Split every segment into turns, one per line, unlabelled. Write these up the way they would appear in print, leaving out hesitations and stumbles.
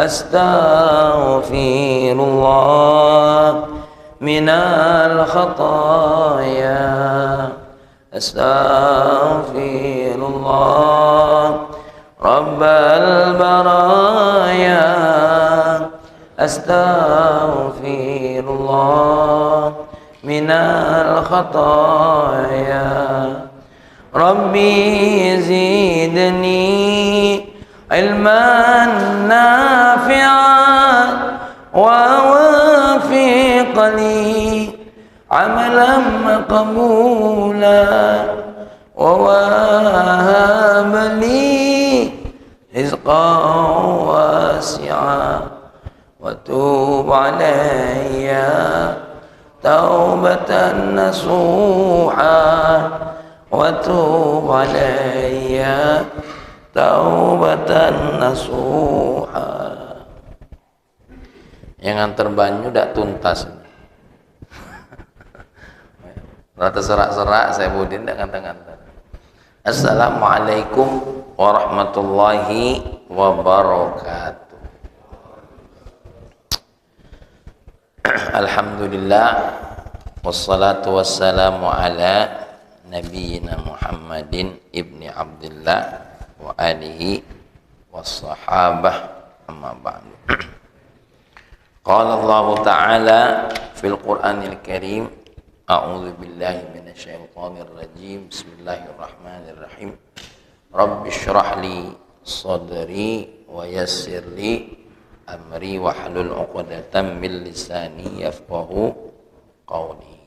astaghfirullah minal khataaya, astaghfirullah rabbal baraya, astaghfirullah minal khataaya, rabbi zidni ilman nafi'an wa wafiqni amalan maqbulan wa wahab li rizqan wasi'an wa tub alayya taubatan nasuha, wa tub alayya taubatan nasuha. Yang nganter banyu dak tuntas. Rata serak-serak saya budin dak nganter-nganter. Assalamualaikum warahmatullahi wabarakatuh. Alhamdulillah wassalatu wassalamu ala nabiyyina Muhammadin ibni Abdullah wa alihi wassahabah, amma ba'du. Qala Allah Ta'ala fil Qur'anil Karim, a'udzu billahi minasyaitonir rajim, bismillahirrahmanirrahim, rabbi shrah li sadri wa yassir li amri wahlul 'uqdatam min lisani yafqahu qawli.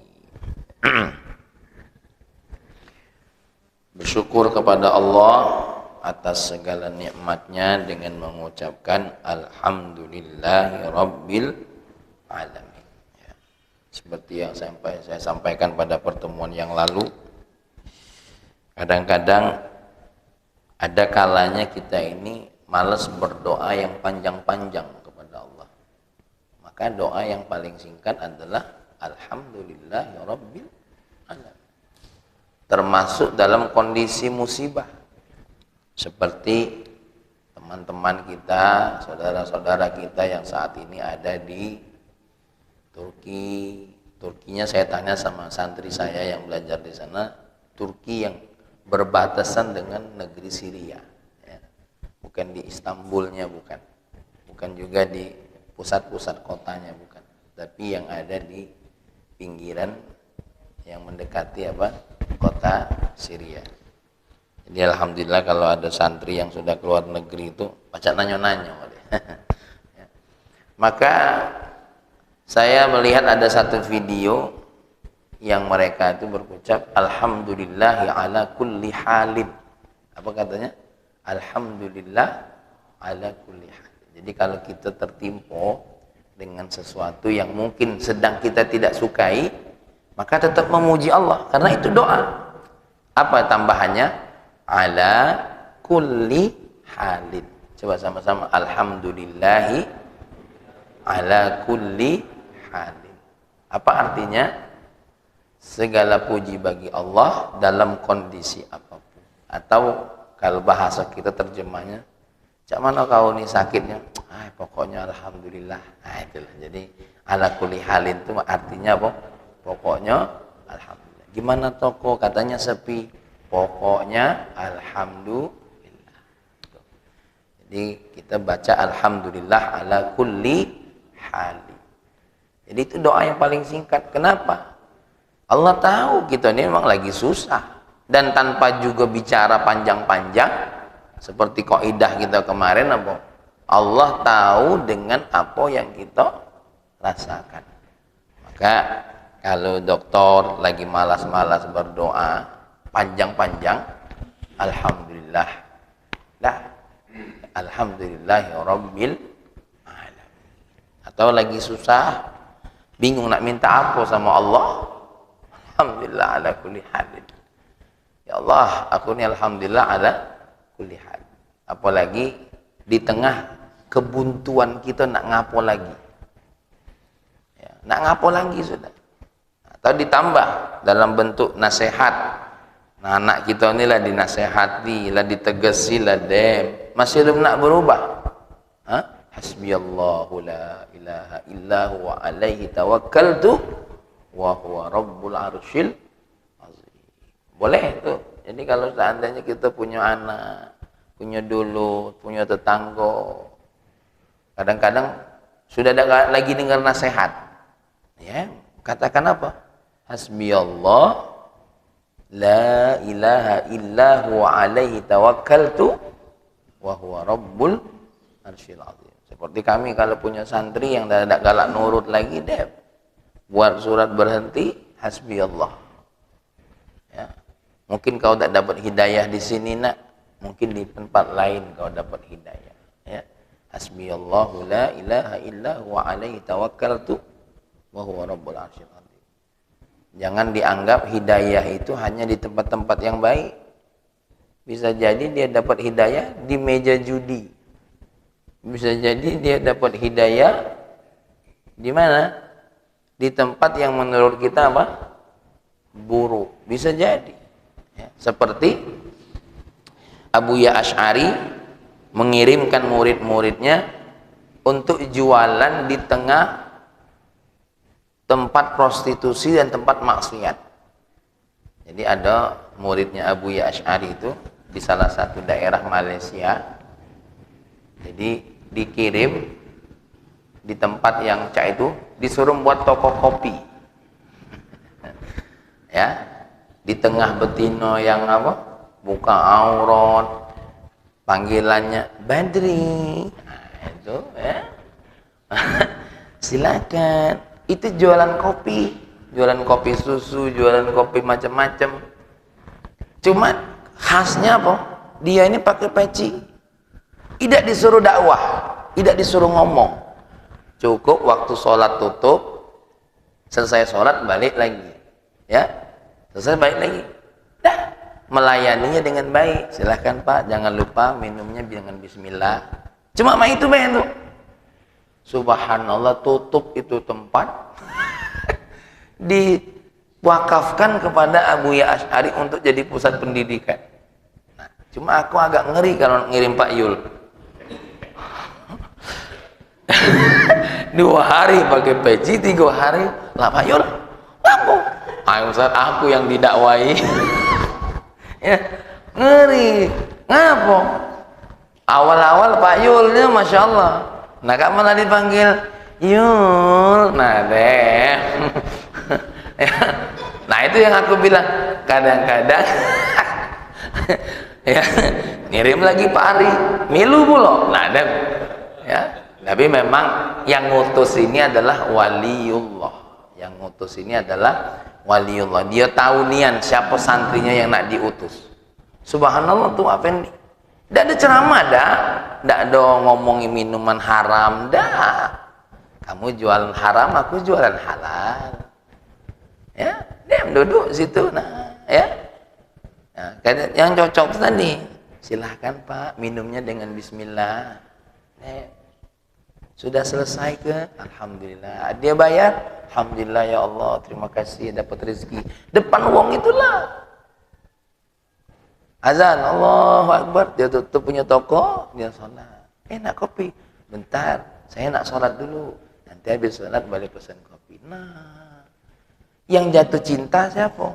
Bersyukur kepada Allah atas segala nikmatnya dengan mengucapkan alhamdulillahi rabbil alamin. Ya. Seperti yang saya sampaikan pada pertemuan yang lalu, kadang-kadang ada kalanya kita ini malas berdoa yang panjang-panjang kepada Allah. Maka doa yang paling singkat adalah alhamdulillahi rabbil alamin. Termasuk dalam kondisi musibah, seperti teman-teman kita, saudara-saudara kita yang saat ini ada di Turki. Turkinya saya tanya sama santri saya yang belajar di sana, Turki yang berbatasan dengan negeri Syria, ya. Bukan di Istanbulnya, bukan juga di pusat-pusat kotanya, bukan, tapi yang ada di pinggiran yang mendekati kota Syria. Jadi alhamdulillah kalau ada santri yang sudah keluar negeri itu baca nanya-nanya. Ya. Maka saya melihat ada satu video yang mereka itu berucap alhamdulillahi ala kulli halin. Apa katanya? Alhamdulillah ala kulli halin. Jadi kalau kita tertimpa dengan sesuatu yang mungkin sedang kita tidak sukai, maka tetap memuji Allah, karena itu doa. Apa tambahannya? Ala kulli halin. Coba sama-sama, alhamdulillahi ala kulli halin. Apa artinya? Segala puji bagi Allah dalam kondisi apapun. Atau kalau bahasa kita terjemahnya, cak mana kau nih sakitnya? Pokoknya alhamdulillah. Nah itulah. Jadi ala kulli halin itu artinya apa? Pokoknya alhamdulillah. Gimana toko katanya sepi? Pokoknya alhamdulillah. Jadi kita baca alhamdulillah ala kulli hali. Jadi itu doa yang paling singkat. Kenapa? Allah tahu kita ini memang lagi susah, dan tanpa juga bicara panjang-panjang seperti kaidah kita kemarin apa? Allah tahu dengan apa yang kita rasakan. Maka kalau dokter lagi malas-malas berdoa panjang-panjang, alhamdulillah, alhamdulillahi rabbil alamin. Atau lagi susah, bingung nak minta apa sama Allah, alhamdulillah ala kulli halin. Ya Allah, aku ni alhamdulillah ala kulli hal. Apalagi di tengah kebuntuan kita, nak ngapo lagi, ya, nak ngapo lagi sudah. Atau ditambah dalam bentuk nasihat. Nah, anak kita ni lah dinasehati, lah ditegesi, lah dem, masih belum nak berubah. Hasbiyallahu la ilaha illa huwa alaihi tawakkaltu wa huwa rabbul arsyil azim. Boleh itu. Jadi kalau seandainya kita punya anak, punya dulu, punya tetangga, kadang-kadang sudah ada lagi dengar nasihat, ya katakan apa? Hasbiyallah la ilaha illa huwa alaihi tawakkaltu wa huwa rabbul arsyil azim. Seperti kami kalau punya santri yang tidak galak nurut lagi, deh buat surat berhenti hasbiyallah. Ya. Mungkin kau tak dapat hidayah di sini nak, mungkin di tempat lain kau dapat hidayah. Ya. Hasbiyallahu la ilaha illa huwa alaihi tawakkaltu wa huwa rabbul arsyil azim. Jangan dianggap hidayah itu hanya di tempat-tempat yang baik. Bisa jadi dia dapat hidayah di meja judi. Bisa jadi dia dapat hidayah di mana? Di tempat yang menurut kita apa? Buruk. Bisa jadi. Ya. Seperti Abu Ya Asy'ari mengirimkan murid-muridnya untuk jualan di tengah tempat prostitusi dan tempat maksiat. Jadi ada muridnya Abu Ya Asy'ari itu di salah satu daerah Malaysia. Jadi dikirim di tempat yang cak itu, disuruh buat toko kopi. Ya, di tengah betina yang apa? Buka aurat, panggilannya Badri. Nah, itu ya. Silakan. Itu jualan kopi susu, jualan kopi macam-macam. Cuma khasnya apa? Dia ini pakai peci. Tidak disuruh dakwah, tidak disuruh ngomong. Cukup waktu sholat tutup, selesai sholat balik lagi. Ya, selesai balik lagi. Dah, melayaninya dengan baik. Silahkan Pak, jangan lupa minumnya dengan bismillah. Cuma main itu main tuh. Subhanallah, tutup itu tempat diwakafkan kepada Abu Ya Asy'ari untuk jadi pusat pendidikan. Nah, cuma aku agak ngeri kalau ngirim Pak Yul. 2 hari pakai peci, 3 hari lah Pak Yul. Ngapo? Ayo Ustaz, aku yang didakwai. Ya, ngeri. Ngapo? Awal-awal Pak Yulnya Masya Allah. Nah, kamu malah dipanggil Yul. Nah, deh. Nah, itu yang aku bilang. Kadang-kadang ya, ngirim lagi Pak Ari. Milu pula. Nah, deh. Ya. Tapi memang yang ngutus ini adalah waliullah. Yang ngutus ini adalah waliullah. Dia tahu nian siapa santrinya yang nak diutus. Subhanallah tuh apa ini? Tidak ada ceramah dah. Tidak ada ngomongin minuman haram dah. Kamu jualan haram, aku jualan halal. Ya, dia duduk situ. Nah, ya. Nah, yang cocok tadi. Silahkan Pak, minumnya dengan bismillah. Sudah selesai ke? Alhamdulillah. Dia bayar? Alhamdulillah ya Allah, terima kasih dapat rezeki. Depan uang itulah. Azan, Allahu Akbar. Dia tutup punya toko, dia sholat. Nak kopi? Bentar, saya nak sholat dulu. Nanti habis sholat balik pesan kopi. Nah, yang jatuh cinta siapa?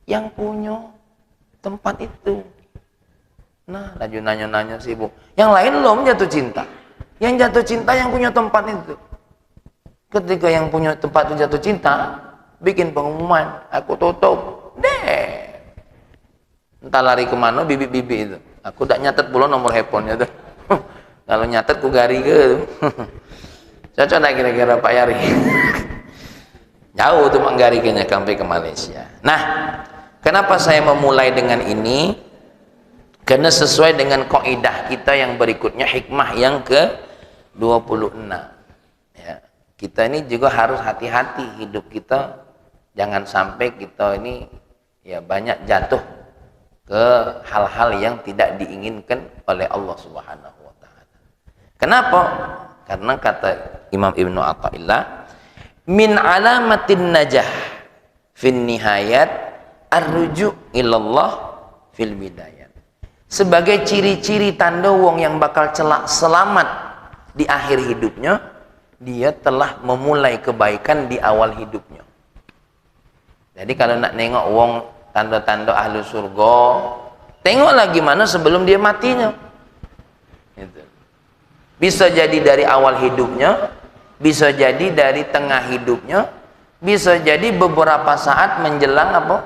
Yang punya tempat itu. Nah, laju nanya-nanya sibuk. Yang lain belum jatuh cinta. Yang jatuh cinta yang punya tempat itu. Ketika yang punya tempat itu jatuh cinta, bikin pengumuman, aku tutup. Deh. Entah lari kemana bibi-bibi itu. Aku tak nyatet pula nomor handphonenya tuh. Kalau nyatet ku gari ke. Cocok tak kira-kira Pak Yari? Jauh tuh menggari kayaknya sampai ke Malaysia. Nah, kenapa saya memulai dengan ini? Karena sesuai dengan kaidah kita yang berikutnya, hikmah yang ke-26. Ya, kita ini juga harus hati-hati hidup kita, jangan sampai kita ini ya banyak jatuh ke hal-hal yang tidak diinginkan oleh Allah Subhanahu wa taala. Kenapa? Karena kata Imam Ibnu Athaillah, min alamatin najah fin nihayat ar-ruju' ilallah fil bidayat. Sebagai ciri-ciri tanda wong yang bakal celak selamat di akhir hidupnya dia telah memulai kebaikan di awal hidupnya. Jadi kalau nak nengok wong tanda-tanda ahli surga, tengoklah gimana sebelum dia matinya. Gitu. Bisa jadi dari awal hidupnya, bisa jadi dari tengah hidupnya, bisa jadi beberapa saat menjelang apa?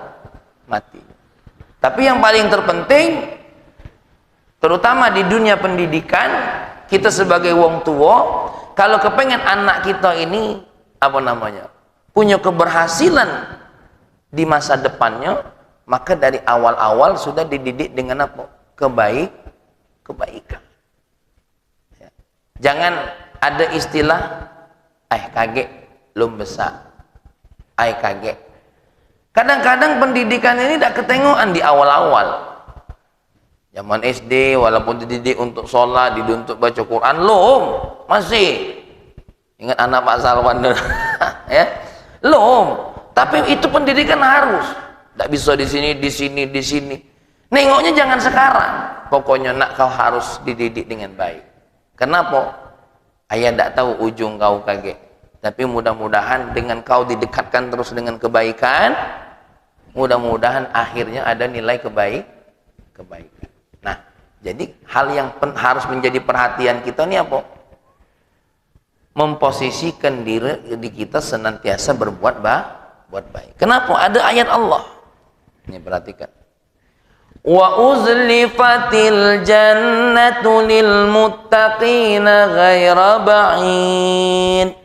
Mati. Tapi yang paling terpenting, terutama di dunia pendidikan, kita sebagai wong tua, kalau kepengen anak kita ini apa namanya? Punya keberhasilan di masa depannya, maka dari awal-awal sudah dididik dengan apa? Kebaikan. Ya. Jangan ada istilah kaget belum besar, kaget. Kadang-kadang pendidikan ini tidak ketengokan di awal-awal. Zaman SD walaupun dididik untuk sholat, dididik untuk baca Quran, masih ingat anak Pak Salwan ya, tapi itu pendidikan harus. Tidak bisa di sini. Nengoknya jangan sekarang. Pokoknya nak kau harus dididik dengan baik. Kenapa? Ayah tidak tahu ujung kau kaget. Tapi mudah-mudahan dengan kau didekatkan terus dengan kebaikan, mudah-mudahan akhirnya ada nilai kebaikan. Nah, jadi hal yang harus menjadi perhatian kita ini apa? Memposisikan diri kita senantiasa berbuat baik. Kenapa? Ada ayat Allah. Ini perhatikan. Wa uzlifatil jannatu lil muttaqina ghaira ba'id.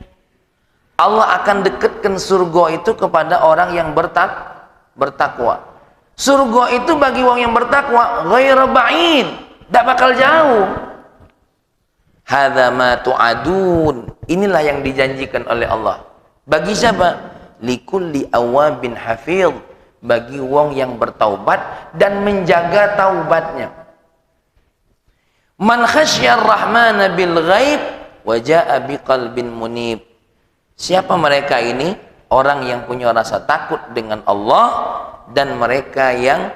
Allah akan dekatkan surga itu kepada orang yang bertakwa. Surga itu bagi orang yang bertakwa ghaira ba'id, tidak bakal jauh. Hadza ma tu'adun. Inilah yang dijanjikan oleh Allah. Bagi siapa? Likulli awabin hafidh, bagi wong yang bertaubat dan menjaga taubatnya. Man khasyar rahmana bil ghaib wa jaa biqalbin munib. Siapa mereka ini? Orang yang punya rasa takut dengan Allah dan mereka yang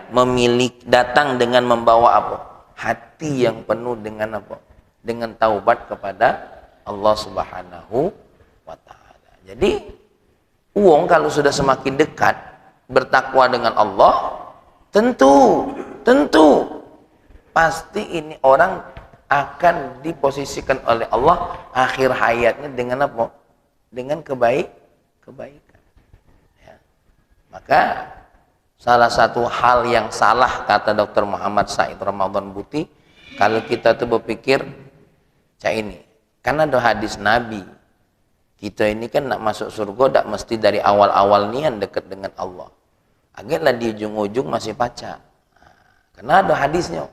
datang dengan membawa apa? Hati yang penuh dengan apa? Dengan taubat kepada Allah Subhanahu wa taala. Jadi uang kalau sudah semakin dekat bertakwa dengan Allah, tentu pasti ini orang akan diposisikan oleh Allah akhir hayatnya dengan apa? Dengan kebaikan. Ya. Maka salah satu hal yang salah kata Dr. Muhammad Said Ramadan Buti, kalau kita tuh berpikir ini, karena ada hadis Nabi. Kita ini kan nak masuk surga tak mesti dari awal-awal nian dekat dengan Allah. Akhirnya di ujung-ujung masih pacar. Karena ada hadisnya.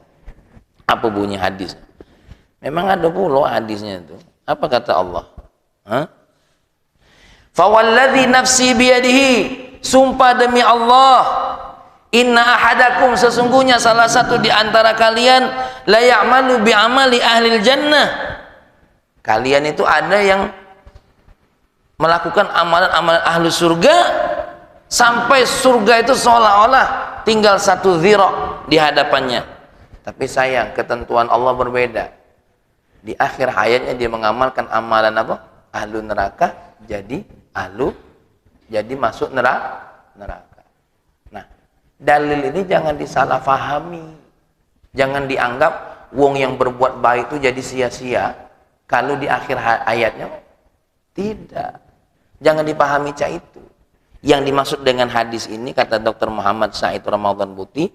Apa bunyi hadis? Memang ada pula hadisnya itu. Apa kata Allah? Fawalladzi nafsi biyadihi, sumpah demi Allah, inna ahadakum, sesungguhnya salah satu di antara kalian la ya'malu bi'amali ahlil jannah. Kalian itu ada yang melakukan amalan-amalan ahli surga sampai surga itu seolah-olah tinggal satu zira' di hadapannya. Tapi sayang, ketentuan Allah berbeda. Di akhir hayatnya dia mengamalkan amalan apa? Ahlu neraka jadi masuk neraka. Nah, dalil ini jangan disalahfahami. Jangan dianggap wong yang berbuat baik itu jadi sia-sia kalau di akhir hayatnya. Tidak. Jangan dipahami itu. Yang dimaksud dengan hadis ini kata Dr. Muhammad Said Ramadan Buti,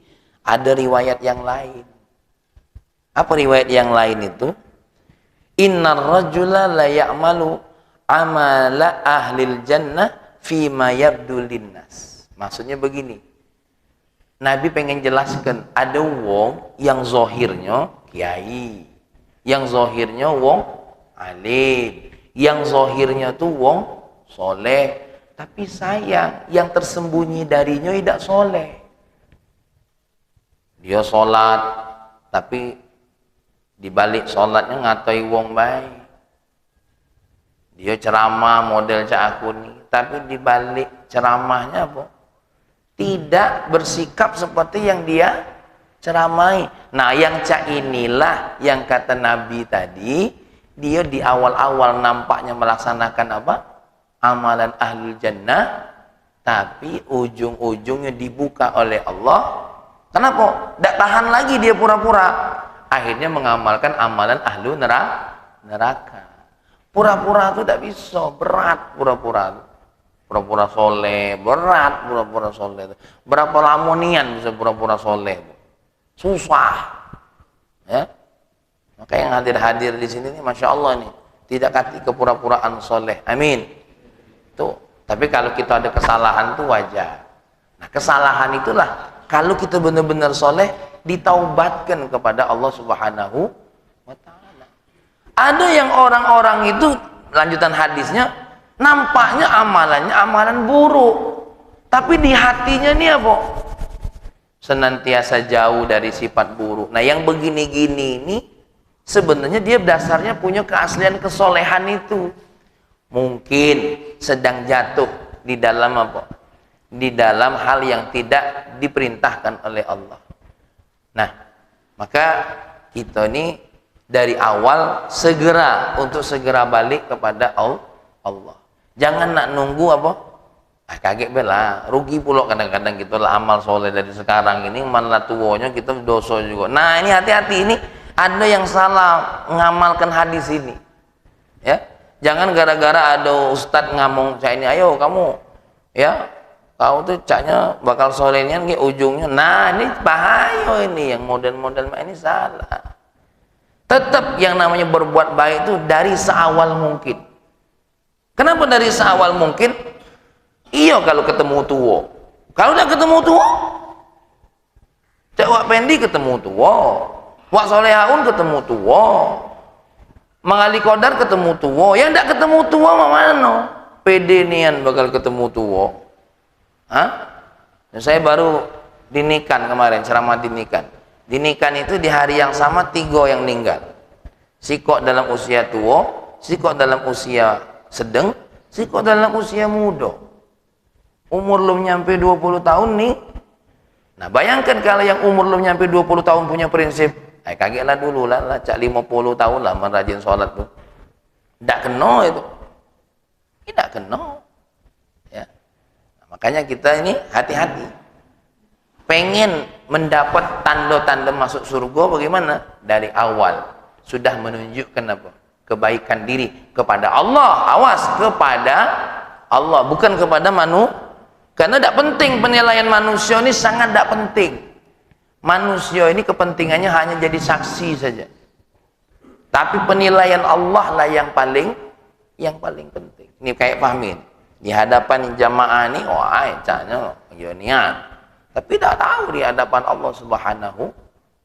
ada riwayat yang lain. Apa riwayat yang lain itu? Innar rajula la ya'malu amala ahlil jannah fima yabdu linnas. Maksudnya begini. Nabi pengen jelaskan, ada wong yang zohirnya kiai, yang zohirnya wong alim, yang zohirnya tuh wong soleh, tapi sayang yang tersembunyi darinya tidak soleh. Dia sholat, tapi dibalik sholatnya ngatai wong baik. Dia ceramah model cak aku nih, tapi dibalik ceramahnya apa? Tidak bersikap seperti yang dia ceramai. Nah, yang cak inilah yang kata Nabi tadi, dia di awal-awal nampaknya melaksanakan apa? Amalan ahlul jannah, tapi ujung-ujungnya dibuka oleh Allah. Kenapa? Tidak tahan lagi dia pura-pura. Akhirnya mengamalkan amalan ahlu neraka. Pura-pura itu tidak bisa, berat pura-pura. Pura-pura soleh, berat pura-pura soleh. Berapa lamonian bisa pura-pura soleh? Susah. Ya. Maka yang hadir-hadir di sini nih, masya Allah nih, tidak kati kepura-puraan soleh. Amin. Tuh. Tapi kalau kita ada kesalahan itu wajar. Nah, kesalahan itulah kalau kita benar-benar soleh, ditaubatkan kepada Allah Subhanahu wa Ta'ala. Ada yang orang-orang itu, lanjutan hadisnya, nampaknya amalannya amalan buruk, tapi di hatinya nih apa? Senantiasa jauh dari sifat buruk. Nah, yang begini-gini ini sebenarnya dia dasarnya punya keaslian kesolehan itu. Mungkin sedang jatuh di dalam apa? Di dalam hal yang tidak diperintahkan oleh Allah. Nah, maka kita ini dari awal segera balik kepada Allah. Jangan nak nunggu apa? Kaget bela, rugi pula kadang-kadang kita lah amal soleh dari sekarang ini, malah tuanya kita dosa juga. Nah, ini hati-hati, ini ada yang salah ngamalkan hadis ini. Ya, jangan gara-gara ada ustadz ngomong saya ini, ayo kamu, ya, kau tuh caknya bakal solehnya nih ujungnya. Nah, ini bahaya ini, yang model-model ini salah. Tetap yang namanya berbuat baik itu dari seawal mungkin. Kenapa dari seawal mungkin? Iya kalau ketemu tua. Kalau udah ketemu tua, cak wak pendi ketemu tua, wak solehaun ketemu tua, mengali kodar ketemu tua. Yang tidak ketemu tua mana? Pede nian bakal ketemu tua. Hah? Saya baru dinikan kemarin, ceramah dinikan. Dinikan itu di hari yang sama 3 yang meninggal. Sikok dalam usia tua, sikok dalam usia sedang, sikok dalam usia muda. Umur belum nyampe 20 tahun nih. Nah, bayangkan kalau yang umur belum nyampe 20 tahun punya prinsip, kagetlah dulu lah, cak 50 tahun lah merajin sholat tuh. Tidak kena itu. Tidak kena. Ya. Nah, makanya kita ini hati-hati. Pengen mendapat tanda-tanda masuk surga bagaimana? Dari awal sudah menunjukkan apa? Kebaikan diri kepada Allah. Awas, kepada Allah, bukan kepada manusia. Karena tidak penting penilaian manusia ini, sangat tidak penting. Manusia ini kepentingannya hanya jadi saksi saja. Tapi penilaian Allah lah yang paling penting. Ini kayak pahmin. Di hadapan jamaah ini, wah, caknya niat. Tapi tidak tahu di hadapan Allah Subhanahu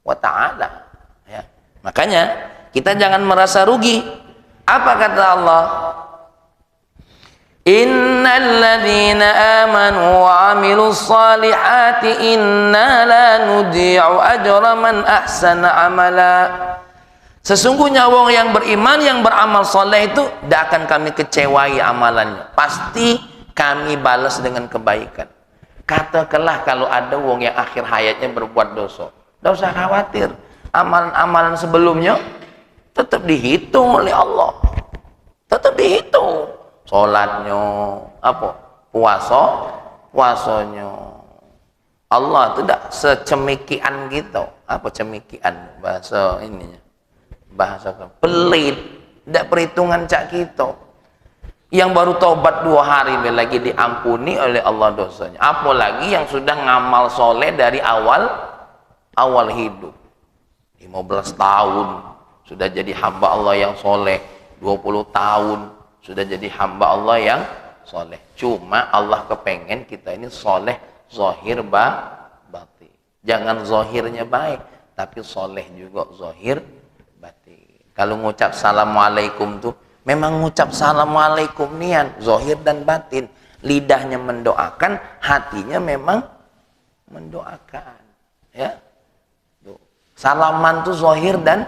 wa Ta'ala. Ya. Makanya kita jangan merasa rugi. Apa kata Allah? Innal ladzina amanu wa 'amilus solihati inna la nudhi'u ajra man ahsana amala. Sesungguhnya wong yang beriman, yang beramal soleh itu tidak akan kami kecewai amalannya. Pasti kami balas dengan kebaikan. Katakanlah kalau ada wong yang akhir hayatnya berbuat dosa, tidak usah khawatir. Amalan-amalan sebelumnya tetap dihitung oleh Allah. Tetap dihitung. Sholatnya, apa? Puasanya. Allah itu tidak secemikian gitu. Apa cemikian? Bahasa ininya. Bahasa pelit. Tidak perhitungan cak kita. Yang baru taubat 2 hari lagi diampuni oleh Allah dosanya. Apalagi yang sudah ngamal soleh dari awal hidup. 15 tahun sudah jadi hamba Allah yang soleh. 20 tahun sudah jadi hamba Allah yang soleh. Cuma Allah kepengen kita ini soleh zahir batin. Jangan zahirnya baik, tapi soleh juga zahir batin. Kalau ngucap assalamualaikum tuh memang ngucap assalamualaikum nian, zahir dan batin. Lidahnya mendoakan, hatinya memang mendoakan. Ya, tuh. Salaman tuh zahir dan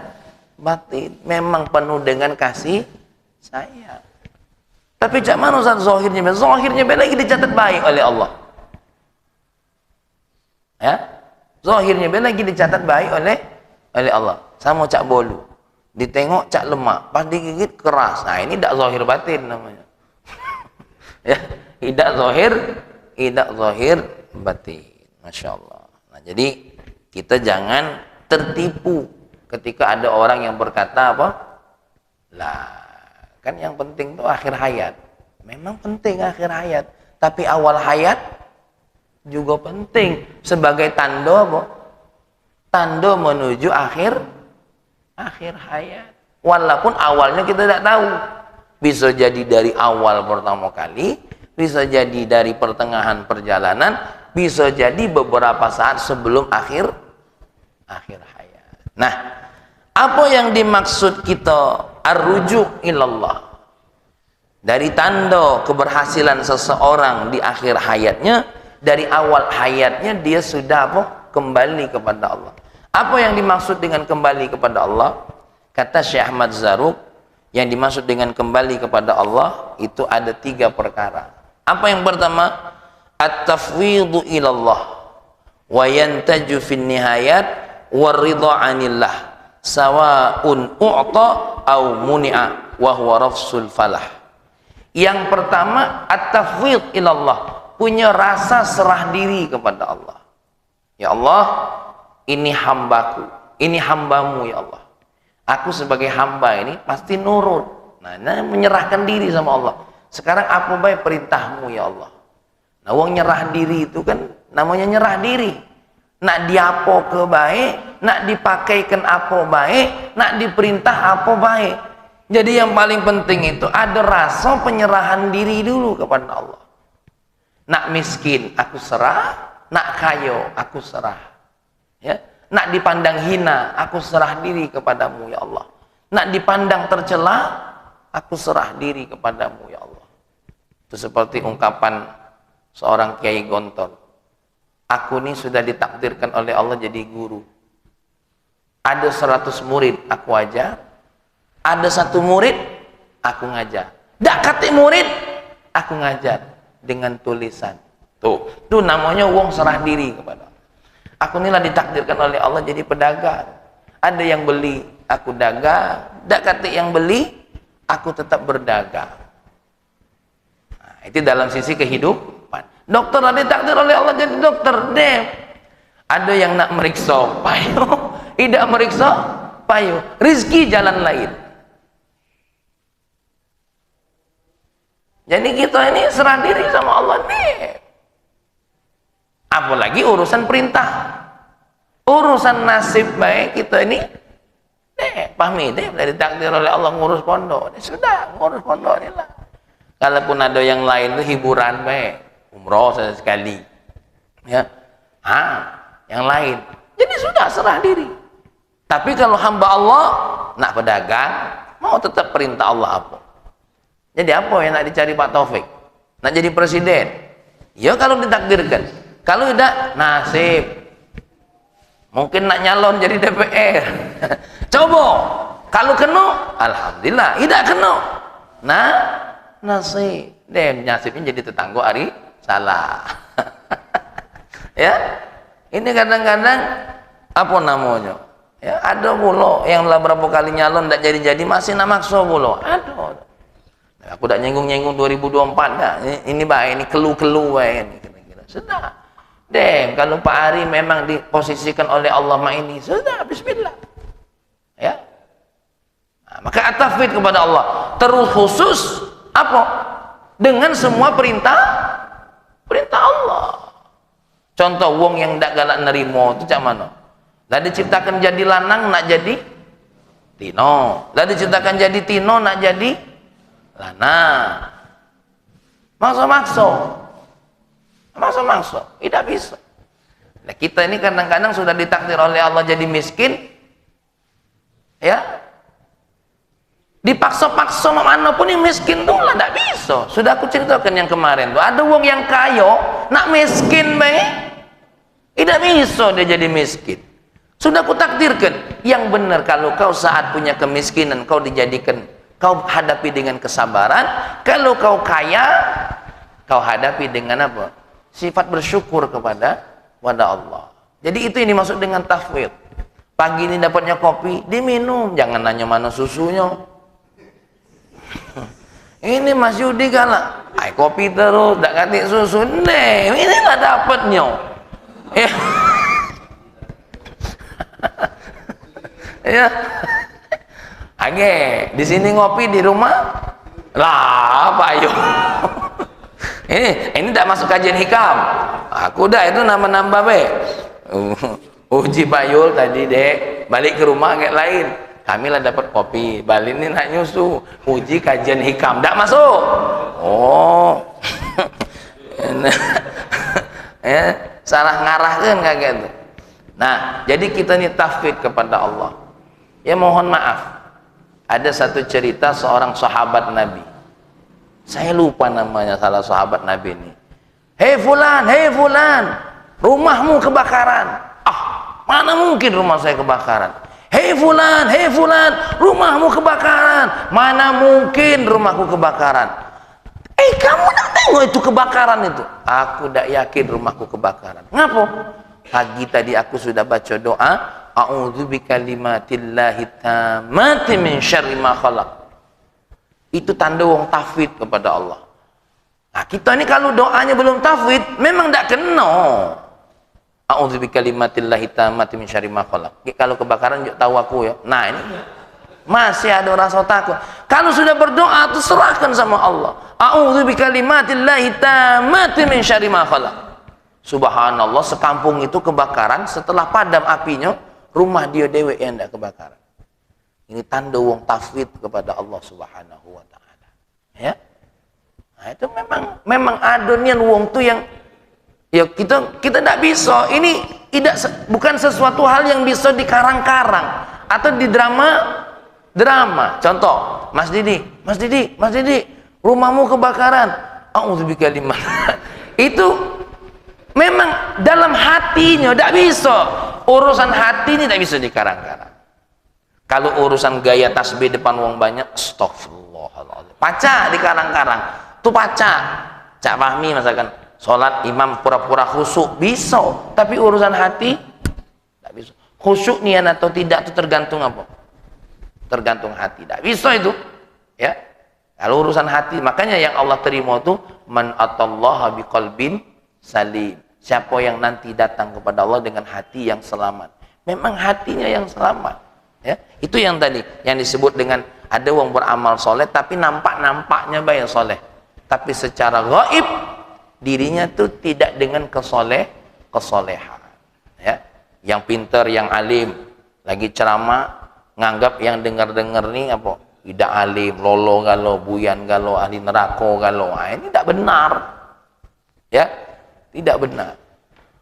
batin, memang penuh dengan kasih sayang. Tapi cak mana Ustaz zahirnya? Zahirnya lagi dicatat baik oleh Allah. Ya, zahirnya lagi dicatat baik oleh Allah. Sama cak bolu. Ditengok cak lemak, pas digigit keras. Nah, ini tidak zahir batin namanya. Ya, tidak zahir batin. Masya Allah. Nah, jadi kita jangan tertipu ketika ada orang yang berkata apa? Lah, kan yang penting itu akhir hayat. Memang penting akhir hayat, tapi awal hayat juga penting sebagai tanda apa? Tanda menuju akhir hayat. Walaupun awalnya kita tidak tahu. Bisa jadi dari awal pertama kali, bisa jadi dari pertengahan perjalanan, bisa jadi beberapa saat sebelum akhir hayat. Nah, apa yang dimaksud kita ar-ruju' ilallah? Dari tanda keberhasilan seseorang di akhir hayatnya, dari awal hayatnya dia sudah apa? Kembali kepada Allah. Apa yang dimaksud dengan kembali kepada Allah? Kata Syekh Ahmad Zarruq, yang dimaksud dengan kembali kepada Allah itu ada 3 perkara. Apa yang pertama? At-tafwidhu ilallah wa yantaju fin nihayat waridha 'anillah sawa'un u'ta aw muni'a wa huwa rafsul falah. Yang pertama, at-tafwidh ilallah, punya rasa serah diri kepada Allah. Ya Allah, ini hambaku, ini hambamu ya Allah. Aku sebagai hamba ini pasti nurut. Nah, menyerahkan diri sama Allah. Sekarang apa baik perintahmu ya Allah. Nah, wong nyerah diri itu kan namanya nyerah diri. Nak diapo ke baik, nak dipakaikan apa baik, nak diperintah apa baik. Jadi yang paling penting itu ada rasa penyerahan diri dulu kepada Allah. Nak miskin aku serah, nak kaya aku serah. Ya. Nak dipandang hina, aku serah diri kepadamu ya Allah. Nak dipandang tercela, aku serah diri kepadamu ya Allah. Itu seperti ungkapan seorang Kiai Gontor. Aku ini sudah ditakdirkan oleh Allah jadi guru. Ada 100 murid, aku ajar. Ada 1 murid, aku ngajar. Dak kate murid, aku ngajar dengan tulisan. Tuh namanya wong serah diri kepada Allah. Aku inilah ditakdirkan oleh Allah jadi pedagang. Ada yang beli, aku dagang. Dak kate yang beli, aku tetap berdagang. Nah, itu dalam sisi kehidupan. Dokter ada ditakdir oleh Allah jadi dokter. Ada yang nak meriksa payu, tidak meriksa payu. Rizki jalan lain. Jadi kita ini serah diri sama Allah nih. Apalagi urusan perintah, urusan nasib baik kita ini pahmi dari takdir oleh Allah ngurus pondok. Sudah ngurus pondok inilah. Kalaupun ada yang lain itu hiburan baik, umroh sekali, ya, yang lain. Jadi sudah serah diri. Tapi kalau hamba Allah nak pedagang, mau tetap perintah Allah apa? Jadi apa yang nak dicari Pak Taufik? Nak jadi presiden? Ya kalau ditakdirkan. Kalau tidak, nasib. Mungkin nak nyalon jadi DPR. Coba. Kalau kena, alhamdulillah. Tidak kena. Nah, nasib. Nasibnya jadi tetangga hari salah. Ya. Ini kadang-kadang apa namanya? Ya, ada pula yang lah berapa kali nyalon tidak jadi-jadi masih nak maksa pula. Ada. Aku tidak nyenggung-nyenggung 2024 dah. Ini baik, ini kelu-kelu baik ini kira-kira. Sudah. Kalau Pak Ari memang diposisikan oleh Allah ini, sudah, bismillah. Ya. Nah, maka at-tafwid kepada Allah. Terus khusus apa? Dengan semua perintah Allah. Contoh wong yang ndak galak nerimo itu cak mana? Lah diciptakan jadi lanang nak jadi tino. Lah diciptakan jadi tino nak jadi lanang. Maksa-maksa. Tidak bisa. Nah, kita ini kadang-kadang sudah ditakdir oleh Allah jadi miskin, ya, dipaksa-paksa manapun yang miskin tuh lah tidak bisa. Sudah aku ceritakan yang kemarin tuh ada wong yang kaya nak miskin baik, tidak bisa dia jadi miskin. Sudah aku takdirkan yang benar. Kalau kau saat punya kemiskinan kau dijadikan, kau hadapi dengan kesabaran. Kalau kau kaya, kau hadapi dengan apa? Sifat bersyukur kepada Allah. Jadi itu yang dimaksud dengan tafwid. Pagi ini dapatnya kopi, diminum. Jangan nanya mana susunya. Ini Mas Yudi galak. Ay, kopi terus, tak ganti susu. Nih, inilah dapatnya. Ya. Ya. Oke, di sini ngopi di rumah. Lah, apa ayo? Ini tidak masuk kajian hikam. Aku dah itu nambah-nambah be. Uji Bayul tadi dek, balik ke rumah kayak lain. Kami lah dapat kopi, balik ini nak nyusu. Uji kajian hikam, tidak masuk. Oh, ya, salah ngarahkan kayak gitu. Nah, jadi kita ini tafwid kepada Allah. Ya mohon maaf. Ada satu cerita seorang sahabat Nabi. Saya lupa namanya salah sahabat Nabi ini. Hei fulan, rumahmu kebakaran. Ah, mana mungkin rumah saya kebakaran. Hei fulan, rumahmu kebakaran. Mana mungkin rumahku kebakaran. Kamu tak tengok itu kebakaran itu. Aku tak yakin rumahku kebakaran. Ngapa? Pagi tadi aku sudah baca doa. A'udzu bikalimatillahi tammati min syarri ma khalaq. Itu tanda wong tafwid kepada Allah. Nah, kita ini kalau doanya belum tafwid, memang tidak kena. A'udzu bikalimatillahi tammati min syarri ma khalaq. Kalau kebakaran yuk tahu aku ya. Nah, ini masih ada rasa takut. Kalau sudah berdoa itu serahkan sama Allah. A'udzu bikalimatillahi tammati min syarri ma khalaq. Subhanallah, sekampung itu kebakaran, setelah padam apinya, rumah dia dewe yang tidak kebakaran. Ini tanda wong tafwid kepada Allah Subhanahu wa taala. Ya. Nah, itu memang ada nian wong tuh yang ya kita tidak bisa. Ini bukan sesuatu hal yang bisa dikarang-karang atau di drama. Contoh, Mas Didi, rumahmu kebakaran. A'udzubika liman. Itu memang dalam hatinya tidak bisa. Urusan hati ini tidak bisa dikarang-karang. Kalau urusan gaya tasbih depan wong banyak, astagfirullahaladzim. Paca dikarang-karang. Itu paca. Cak Fahmi misalkan, sholat imam pura-pura khusyuk bisa, tapi urusan hati tidak bisa. Khusyuk niat atau tidak itu tergantung apa? Tergantung hati. Tidak bisa itu. Ya. Kalau urusan hati, makanya yang Allah terima itu man atallaha biqalbin salim. Siapa yang nanti datang kepada Allah dengan hati yang selamat. Memang hatinya yang selamat. Ya, itu yang tadi yang disebut dengan ada orang beramal soleh tapi nampaknya baik soleh. Tapi secara gaib dirinya tuh tidak dengan kesolehan. Ya, yang pintar, yang alim, lagi ceramah nganggap yang dengar-dengar nih apa? Tidak alim, lolo galau, buyan galau, ahli neraka galau. Nah, ini tidak benar. Ya. Tidak benar.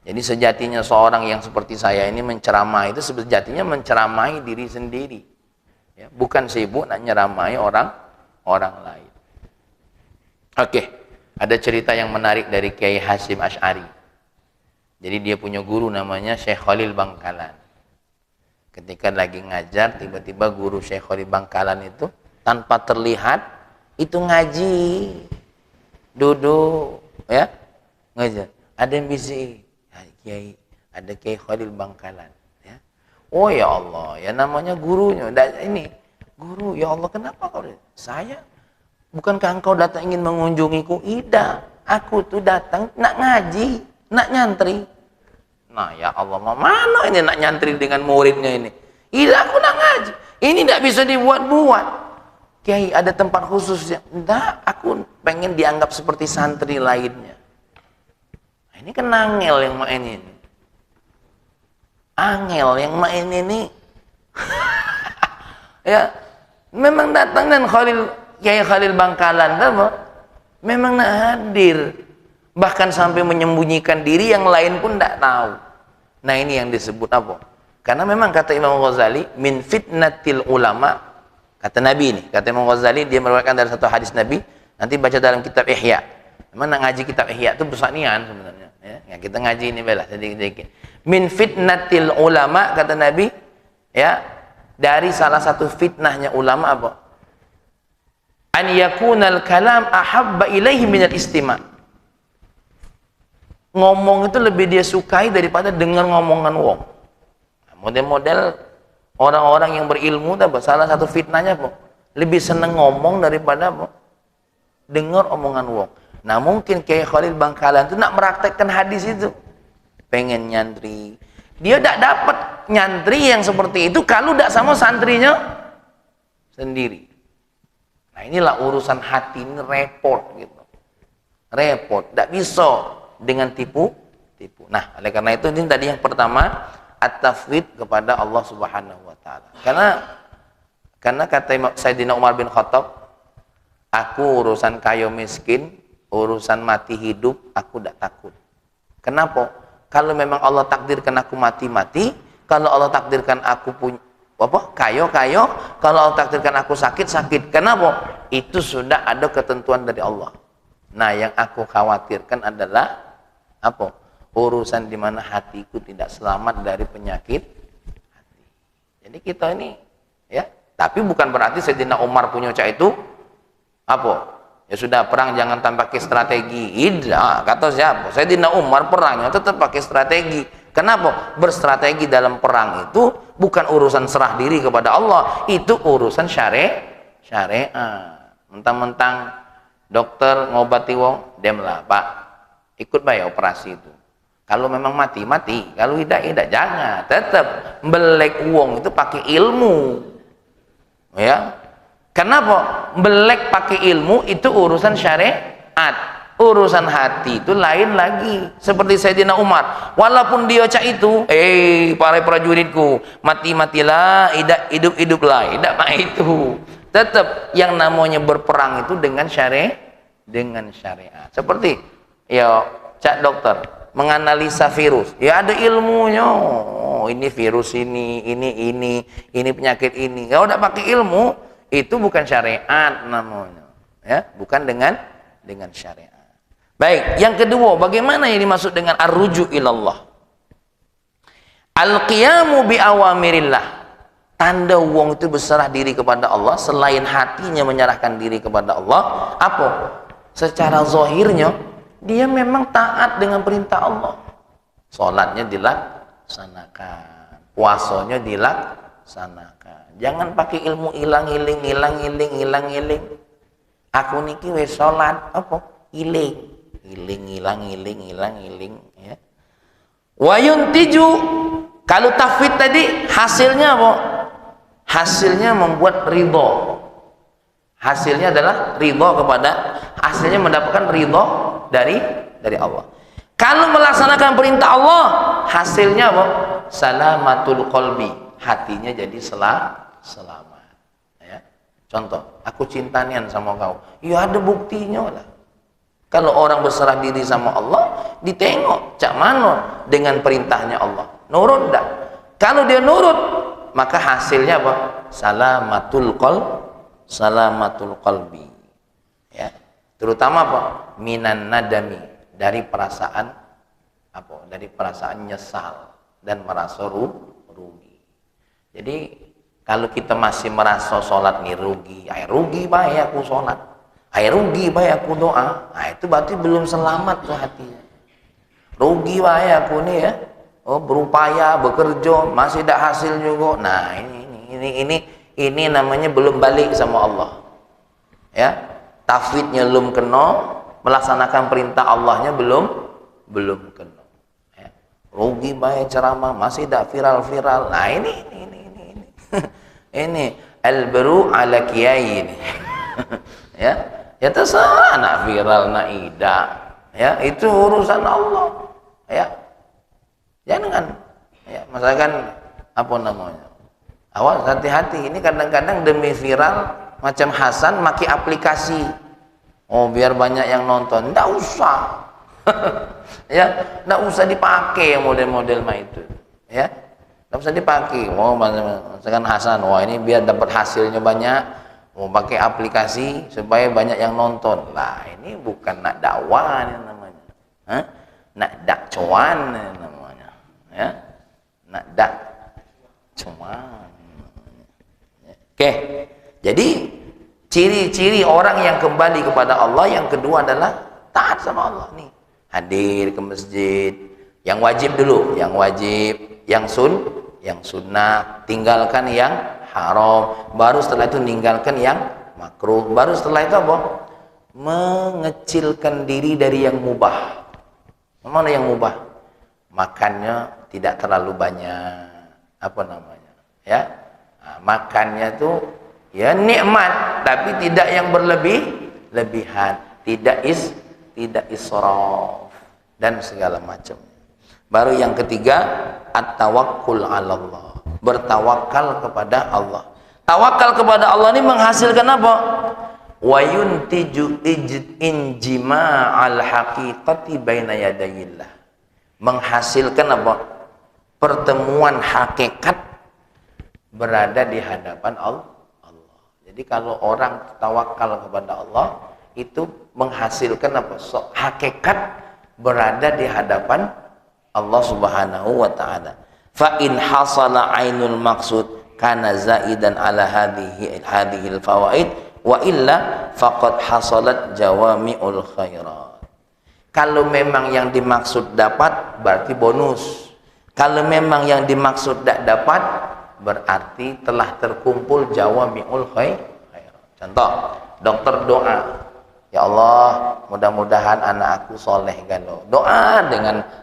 Jadi sejatinya seorang yang seperti saya ini menceramai itu sejatinya menceramai diri sendiri. Ya, bukan sibuk nak nyeramai orang lain. Oke, ada cerita yang menarik dari Kiai Hasyim Asy'ari. Jadi dia punya guru namanya Syekh Khalil Bangkalan. Ketika lagi ngajar, tiba-tiba guru Syekh Khalil Bangkalan itu tanpa terlihat itu ngaji, duduk, ya, ngajar. Ada yang bisi, Kiai, ada Kiai Khalil Bangkalan. Ya. Oh ya Allah, ya namanya gurunya. Ini guru, ya Allah kenapa kau? Saya, bukankah engkau datang ingin mengunjungiku? Tidak, aku tuh datang nak ngaji, nak nyantri. Nah ya Allah, mana ini nak nyantri dengan muridnya ini? Tidak, aku nak ngaji. Ini tidak bisa dibuat-buat. Kiai, ada tempat khususnya? Tidak, aku pengen dianggap seperti santri lainnya. Ini kan angel yang main ini. Angel yang main ini. Ya, memang datang dan Kiai Khalil Bangkalan memang nak hadir. Bahkan sampai menyembunyikan diri, yang lain pun tidak tahu. Nah, ini yang disebut apa? Karena memang kata Imam Ghazali, min fitnatil ulama, kata Nabi ini, kata Imam Ghazali, dia meriwayatkan dari satu hadis Nabi, nanti baca dalam kitab Ihya. Memang nak ngaji kitab Ihya itu bersanian sebenarnya. Ya, kita ngaji ini belah sedikit-sedikit. Min fitnatil ulama, kata Nabi, ya, dari salah satu fitnahnya ulama apa? An yakunal kalam ahabba ilaihi minal istima'. Ngomong itu lebih dia sukai daripada dengar ngomongan wong. Model-model Orang-orang yang berilmu apa? Salah satu fitnahnya apa? Lebih seneng ngomong daripada apa? Dengar omongan wong. Nah mungkin kayak Khalil Bangkalan itu nak meraktekkan hadis itu, pengen nyantri. Dia tidak dapat nyantri yang seperti itu kalau tidak sama santrinya sendiri. Nah inilah urusan hati, ini repot gitu. Repot, tidak bisa dengan tipu. Nah oleh karena itu ini tadi yang pertama, at-tafwid kepada Allah Subhanahu wa taala. Karena kata Sayyidina Umar bin Khattab, aku urusan kaya miskin, urusan mati hidup, aku tidak takut. Kenapa? Kalau memang Allah takdirkan aku mati, kalau Allah takdirkan aku punya kaya, kalau Allah takdirkan aku sakit. Kenapa? Itu sudah ada ketentuan dari Allah. Nah, yang aku khawatirkan adalah apa? Urusan di mana hatiku tidak selamat dari penyakit hati. Jadi kita ini ya, tapi bukan berarti Sayyidina Umar punya cak itu apa? Ya sudah, perang jangan tanpa pakai strategi. Tidak, kata siapa? Sayyidina Umar perangnya tetap pakai strategi. Kenapa? Berstrategi dalam perang itu bukan urusan serah diri kepada Allah, itu urusan syariat. Mentang-mentang dokter ngobati wong, demlah Pak, ikut bayar operasi itu. Kalau memang mati, kalau tidak jangan. Tetap belek wong itu pakai ilmu. Ya. Kenapa? Belek pakai ilmu itu urusan syariat. Urusan hati itu lain lagi. Seperti Sayyidina Umar, walaupun dia cak itu, para prajuritku, mati-matilah, hidup-hiduplah, tidak mah itu. Tetap yang namanya berperang itu dengan syariat. Seperti ya cak dokter menganalisa virus, ya ada ilmunya. Oh, ini virus ini penyakit ini. Kalau udah pakai ilmu, itu bukan syariat namanya, ya, bukan dengan syariat. Baik, yang kedua, bagaimana yang dimaksud dengan ar-ruju' ilallah? Al-qiyamu bi awamirillah. Tanda wong itu berserah diri kepada Allah selain hatinya menyerahkan diri kepada Allah. Apa? Secara zahirnya dia memang taat dengan perintah Allah. Salatnya dilaksanakan, puasanya dilaksanakan. Jangan pakai ilmu hilang. Aku niki wis salat apa? Hilang ya. Wa yuntiju, kalau tafwid tadi hasilnya apa? Hasilnya membuat ridho. Hasilnya adalah ridho hasilnya mendapatkan ridho dari Allah. Kalau melaksanakan perintah Allah, hasilnya apa? Salamatul qalbi, hatinya jadi selamat. Ya. Contoh, aku cintanian sama kau, ya ada buktinya lah. Kalau orang berserah diri sama Allah, ditengok cak mana dengan perintahnya Allah, nurut dah. Kalau dia nurut, maka hasilnya apa? Salamatul qalbi. Ya. Terutama apa? Minan nadami, dari perasaan apa? Dari perasaan nyesal dan merasa rugi. Jadi kalau kita masih merasa sholat nih rugi baik aku sholat, rugi baik aku doa, nah itu berarti belum selamat tuh hatinya. Rugi baik aku nih ya, berupaya bekerja masih tidak hasil juga. Nah ini namanya belum balik sama Allah. Ya, tafwidnya belum kena, melaksanakan perintah Allahnya belum kena. Ya. Rugi baik ceramah masih tidak viral. Nah ini ini al-baru ala kiai ini. ya terserah nak viral nak ida, ya itu urusan Allah, ya jangan ya misalkan apa namanya, awas hati-hati, ini kadang-kadang demi viral macam Hasan maki aplikasi, biar banyak yang nonton, ndak usah. Ya ndak usah dipakai model-model itu, ya nggak usah dipakai. Misalkan Hasan, ini biar dapat hasilnya banyak, mau pakai aplikasi supaya banyak yang nonton. Lah ini bukan nak dakwah namanya, nak dakcuan namanya, ya nak dakcuan. Oke, jadi ciri-ciri orang yang kembali kepada Allah yang kedua adalah taat sama Allah nih, hadir ke masjid, yang wajib dulu, yang yang sunnah, tinggalkan yang haram, baru setelah itu tinggalkan yang makruh, baru setelah itu apa? Mengecilkan diri dari yang mubah. Mana yang mubah? Makannya tidak terlalu banyak, apa namanya? Ya, nah, makannya tuh ya nikmat, tapi tidak yang berlebihan, tidak israf dan segala macam. Baru yang ketiga, at-tawakkul 'ala Allah, bertawakal kepada Allah. Tawakal kepada Allah ini menghasilkan apa? Wa yuntiju injima'al haqiqati baina yadayillah, menghasilkan apa? Pertemuan hakikat berada di hadapan Allah. Jadi kalau orang tawakal kepada Allah itu menghasilkan apa? Hakikat berada di hadapan Allah Subhanahu wa taala. Fa in hasala ainul maqsud kana zaidan ala hadhil fawaid wa illa faqad hasalat jawami'ul khairat. Kalau memang yang dimaksud dapat berarti bonus. Kalau memang yang dimaksud tidak dapat berarti telah terkumpul jawami'ul khairat. Contoh, dokter doa, ya Allah, mudah-mudahan anak aku soleh galau. Doa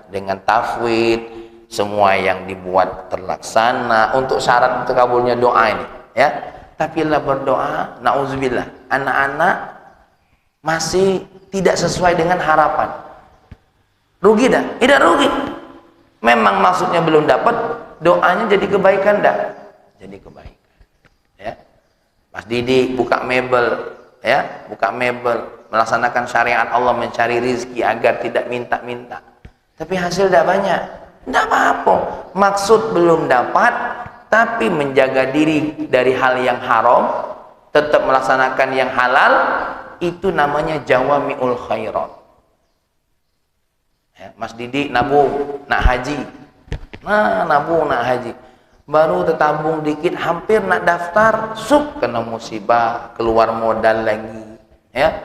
dengan tafwid, semua yang dibuat terlaksana untuk syarat terkabulnya doa ini, ya. Tapi lah berdoa, nauzubillah, anak-anak masih tidak sesuai dengan harapan. Rugi dah? Tidak rugi. Memang maksudnya belum dapat, doanya jadi kebaikan dah. Jadi kebaikan. Ya. Mas Didi buka mebel, ya, buka mebel, melaksanakan syariat Allah, mencari rizki agar tidak minta-minta. Tapi hasil tidak banyak. Tidak apa-apa. Maksud belum dapat, tapi menjaga diri dari hal yang haram, tetap melaksanakan yang halal, itu namanya jawami'ul khairat. Ya, Mas Didi nabung nak haji, nabung nak haji, baru tertabung dikit, hampir nak daftar, kena musibah, keluar modal lagi, ya,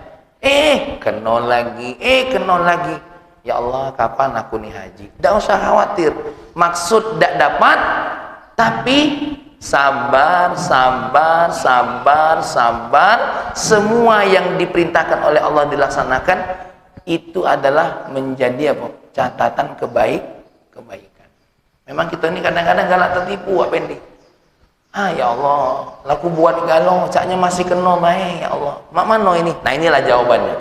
kena lagi, ya Allah, kapan aku nih haji? Tidak usah khawatir, maksud tidak dapat, tapi sabar, semua yang diperintahkan oleh Allah dilaksanakan. Itu adalah menjadi apa? Catatan kebaikan. Memang kita ini kadang-kadang galak tertipu, apa ini? Ya Allah, laku buat galau, caknya masih kena baik, ya Allah. Mak mano ini? Nah, inilah jawabannya.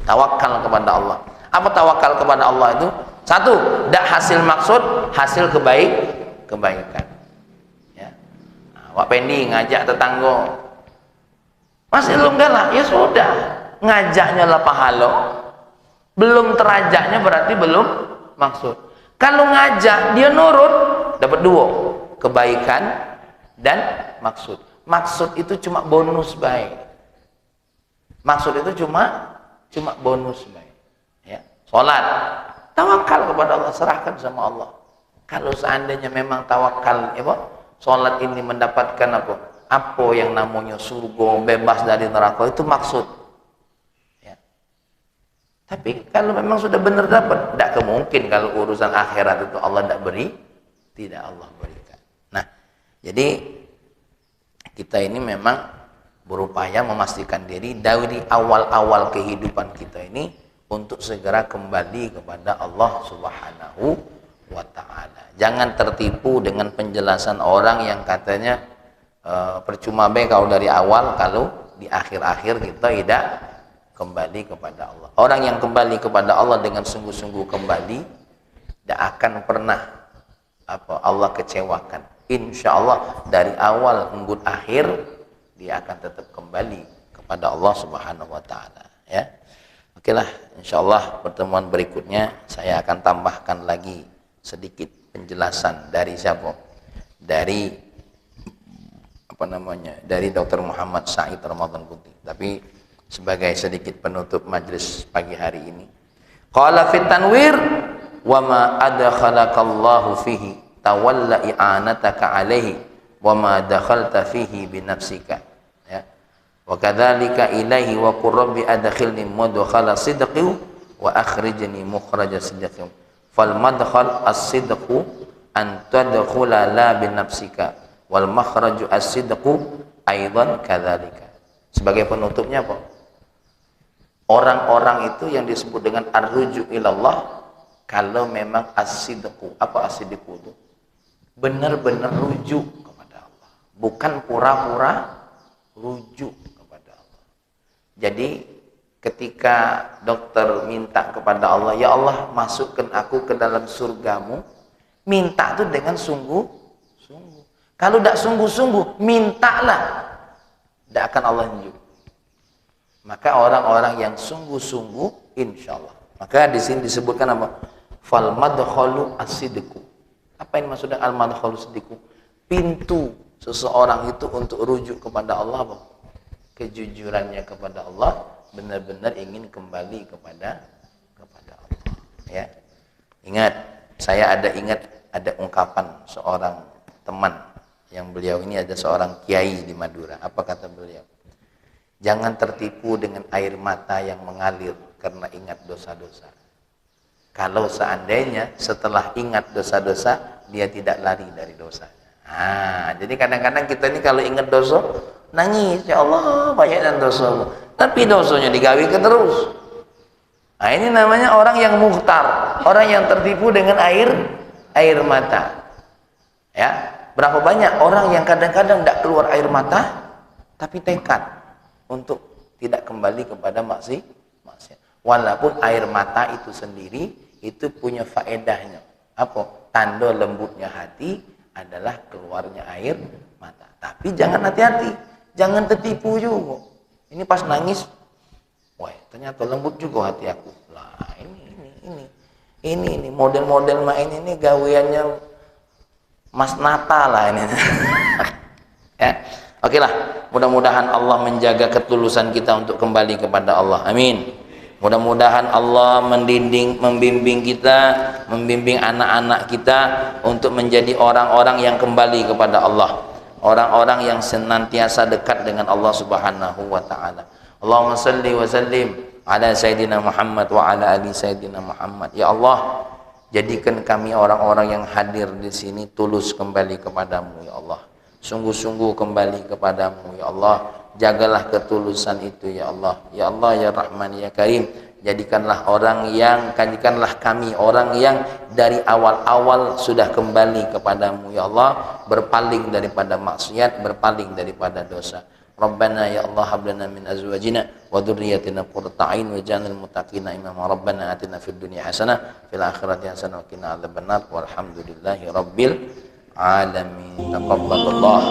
Tawakal kepada Allah. Apa tawakal kepada Allah itu? Satu, dak hasil maksud, hasil kebaikan. Ya. Nah, Wak Pendi ngajak tetangga, masih belum galak, ya sudah, ngajaknya lah pahala. Belum terajaknya berarti belum maksud. Kalau ngajak dia nurut, dapat dua, kebaikan dan maksud. Maksud itu cuma bonus baik. Maksud itu cuma bonus baik. Ya, salat, tawakal kepada Allah, serahkan sama Allah. Kalau seandainya memang tawakal, ya, salat ini mendapatkan apa? Apa yang namanya surga, bebas dari neraka, itu maksud. Tapi kalau memang sudah benar dapat, tidak kemungkin kalau urusan akhirat itu Allah tidak beri, tidak Allah berikan. Nah, jadi kita ini memang berupaya memastikan diri dari awal-awal kehidupan kita ini untuk segera kembali kepada Allah Subhanahu wa ta'ala. Jangan tertipu dengan penjelasan orang yang katanya percuma be kalau dari awal, kalau di akhir-akhir kita tidak kembali kepada Allah. Orang yang kembali kepada Allah dengan sungguh-sungguh kembali, tidak akan pernah Allah kecewakan. Insya Allah dari awal hingga akhir dia akan tetap kembali kepada Allah Subhanahu wa ta'ala. Ya, oke lah, insya Allah pertemuan berikutnya saya akan tambahkan lagi sedikit penjelasan dari siapa? Dari dari Dr. Muhammad Said Ramadan Putih. Tapi sebagai sedikit penutup majlis pagi hari ini, qala fit tanwir wa ma adkhalaqallahu fihi tawalla i'anataka alaihi wa ma dakhalta fihi bi nafsika, ya, wa kadzalika ilaihi wa qur rabbi adkhilni mudkhala sidqi wa akhrijni mukhraja sidqi. Fal madkhal as-sidqu an tadkhula la bin nafsika wal makhraju as-sidqu aidan kadzalika. Sebagai penutupnya apa? Orang-orang itu yang disebut dengan ar-ruju ilallah, kalau memang as-sidqu, apa as-sidqu itu? Benar-benar rujuk kepada Allah, bukan pura-pura rujuk kepada Allah. Jadi ketika dokter minta kepada Allah, ya Allah masukkan aku ke dalam surgamu, minta itu dengan sungguh-sungguh. Kalau tidak sungguh-sungguh, mintalah, tidak akan Allah menunjuk. Maka orang-orang yang sungguh-sungguh, insya Allah. Maka di sini disebutkan apa? Fal madkhalu as-sidqu. Apa yang maksudnya al madkhalu as-sidqu? Pintu seseorang itu untuk rujuk kepada Allah apa? Kejujurannya kepada Allah, benar-benar ingin kembali kepada Allah. Ya. Ingat, saya ingat ada ungkapan seorang teman yang beliau ini ada seorang kiai di Madura. Apa kata beliau? Jangan tertipu dengan air mata yang mengalir karena ingat dosa-dosa. Kalau seandainya setelah ingat dosa-dosa, dia tidak lari dari dosanya. Jadi kadang-kadang kita ini kalau ingat dosa, nangis, ya Allah banyak dan dosamu. Tapi dosanya digawikan terus. Ini namanya orang yang muhtar, orang yang tertipu dengan air mata. Ya, berapa banyak orang yang kadang-kadang tidak keluar air mata, tapi tekad untuk tidak kembali kepada maksiat. Walaupun air mata itu sendiri itu punya faedahnya. Apa? Tanda lembutnya hati adalah keluarnya air mata. Tapi jangan hati-hati, jangan tertipu juga. Ini pas nangis, wah ternyata lembut juga hati aku. Lah ini model-model main ini gaweannya Mas Nata lah ini. Ya. Oke lah, mudah-mudahan Allah menjaga ketulusan kita untuk kembali kepada Allah. Amin. Mudah-mudahan Allah membimbing kita, membimbing anak-anak kita untuk menjadi orang-orang yang kembali kepada Allah. Orang-orang yang senantiasa dekat dengan Allah Subhanahu wa taala. Allahumma shalli wa sallim ala sayyidina Muhammad wa ala ali sayyidina Muhammad. Ya Allah, jadikan kami orang-orang yang hadir di sini tulus kembali kepadamu ya Allah. Sungguh-sungguh kembali kepadamu ya Allah. Jagalah ketulusan itu ya Allah. Ya Allah ya Rahman ya Karim. Jadikanlah kami orang yang dari awal-awal sudah kembali kepadamu ya Allah, berpaling daripada maksiat, berpaling daripada dosa. Rabbana ya Allah hab lana min azwajina wa dzurriyyatina qurrata a'yun waj'alnal muttaqina imama. Rabbana atina fid dunya hasanah fil akhirati hasanah wa qina adzabannar. Walhamdulillahi rabbil alamin. Taqabbalallah